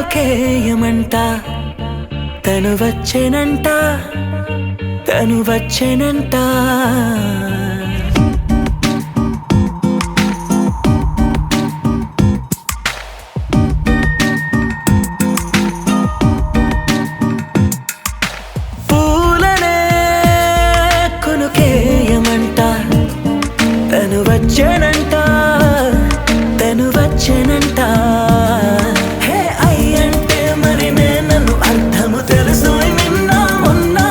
కునుకేయమంట తను వచ్చెనంట తను వచ్చెనంట పూలనే కునుకేయమంట తను వచ్చెనంట తను వచ్చెనంట హే అయ్యంటే మరి నన్ను అర్థము తెలుసు నిన్నా మొన్నా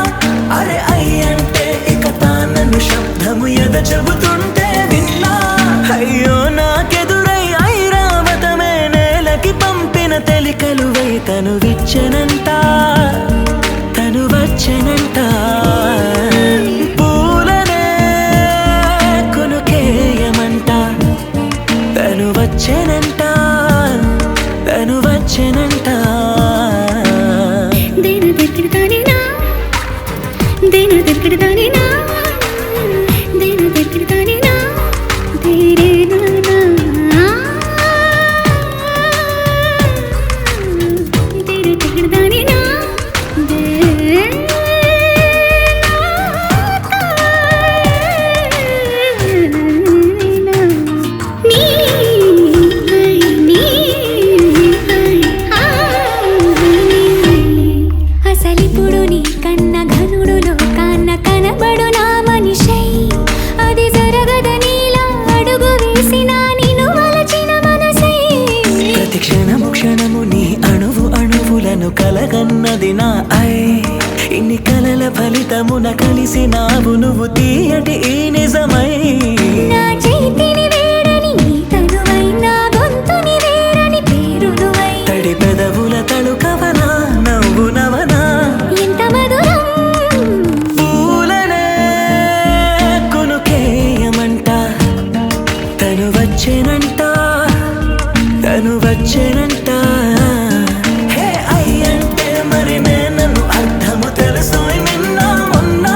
అరే అయ్యంటే ఇక తానను శబ్దము ఎద చెబుతుంటే విన్నా అయ్యో నాకెదురై ఐరావతమే నేలకి పంపిన తెలికలువై తను విచ్చెనంట తను వచ్చెనంట పూలనే కునుకేయమంట తను వచ్చెనంట తను వచ్చెనంట దేని దగ్గరదానినా దేని దగ్గరదానినా దేని దగ్గరదానినా దేరేనా దేని దగ్గరదానినా అసలిప్పుడు నీ కన్న ఘనుడులో కన్న కనబడు నా మనిషై అది జరగదనిలా అడుగు వేసిన నిన్ను వలచిన మనసై ప్రతి క్షణము క్షణము నీ అణువు అణువులను కలగన్నది నా ఐ ఇన్ని కలల ఫలితమున కలిసినావు నువ్వు తీయటి ఈ నిజమై నా చేతిని వేడని నీ తనువై నా గొంతుని వేరని పేరు నువ్వై తడి పెదవుల తడుకవనా నవ్వు నవనా ఎంత మధురం పూలనే కునుకేయమంట తను వచ్చెనంట తను వచ్చెనంట హే అయ్యంటే మరి నన్ను అర్థము తెలుసు నిన్నా మొన్నా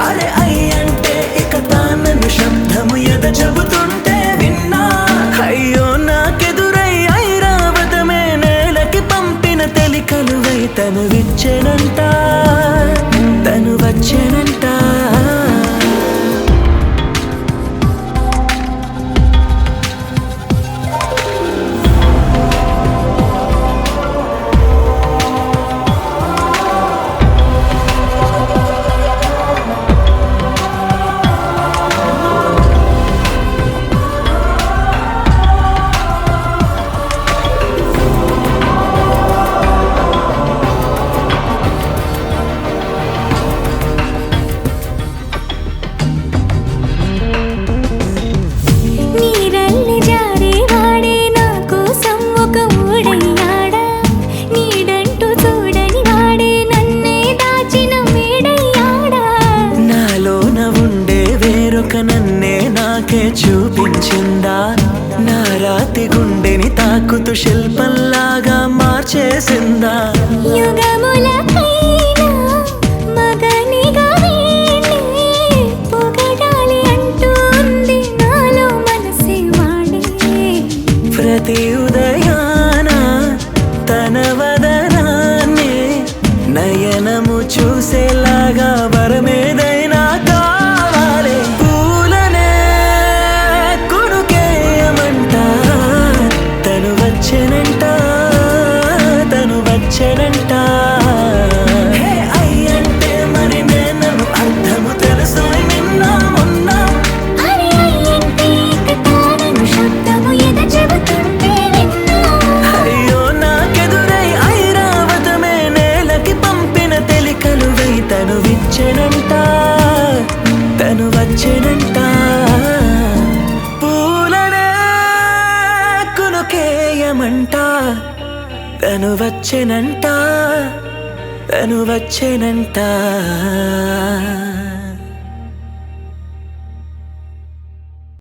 అరే అయ్యంటే ఇక తానను శబ్దము ఎద చెబుతుంటే విన్నా అయ్యో నాకెదురై ఐరావతమే నేలకి పంపిన తెలికలువై తను విచ్చెనంట తను వచ్చెనంట నీరల్లి జారే వాడే నా కోసం ఒక ఊడయ్యాడా నీడంటూ చూడని వాడే నన్నే దాచిన మేడయ్యాడా నాలోన ఉండే వేరొక నన్నే నాకే చూపించిందా నా రాతి గుండెని తాకుతూ శిల్పంలాగా మార్చేసిందా యుగములకైనా మగనిగా వీణ్ణి పొగడాలి అంటూ ఉంది నాలో మనసే వాడే ప్రతి ఉదయాన తన వదనాన్ని నయనము చూసేలాగా వరమేదైనా కావాలి పూలనే కునుకేయమంట తను వచ్చెనంట తను వచ్చెనంట హే అయ్యంటే మరి నన్ను అర్థము తెలుసు నిన్నా మొన్నా అరే అయ్యంటే ఇక తానను శబ్దము ఎద చెబుతుంటే విన్నా అయ్యో నాకెదురై ఐరావతమే నేలకి పంపిన తెలికలువై తను విచ్చెనంట తను వచ్చెనంట పూలనే కునుకేయమంట తను వచ్చెనంట తను వచ్చెనంట